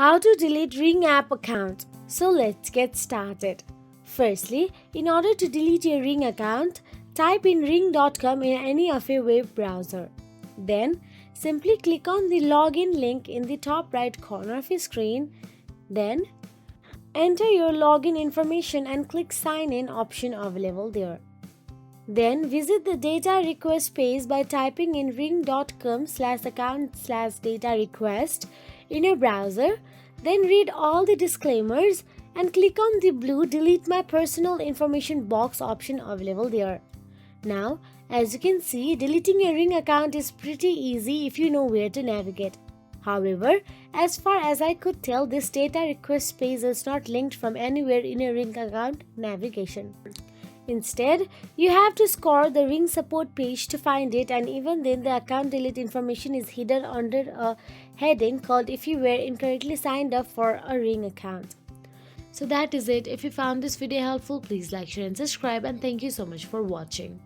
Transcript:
How to delete Ring app account. So let's get started. Firstly, in order to delete your Ring account, type in ring.com in any of your web browser. Then, simply click on the login link in the top right corner of your screen. Then, enter your login information and click sign in option available there. Then visit the data request page by typing in ring.com/account/data request in your browser. Then read all the disclaimers and click on the blue delete my personal information box option available there. Now, as you can see, deleting your Ring account is pretty easy if you know where to navigate. However, as far as I could tell, this data request page is not linked from anywhere in your Ring account navigation. Instead, you have to score the Ring support page to find it, and even then the account delete information is hidden under a heading called if you were incorrectly signed up for a Ring account. So that is it. If you found this video helpful, please like, share and subscribe, and thank you so much for watching.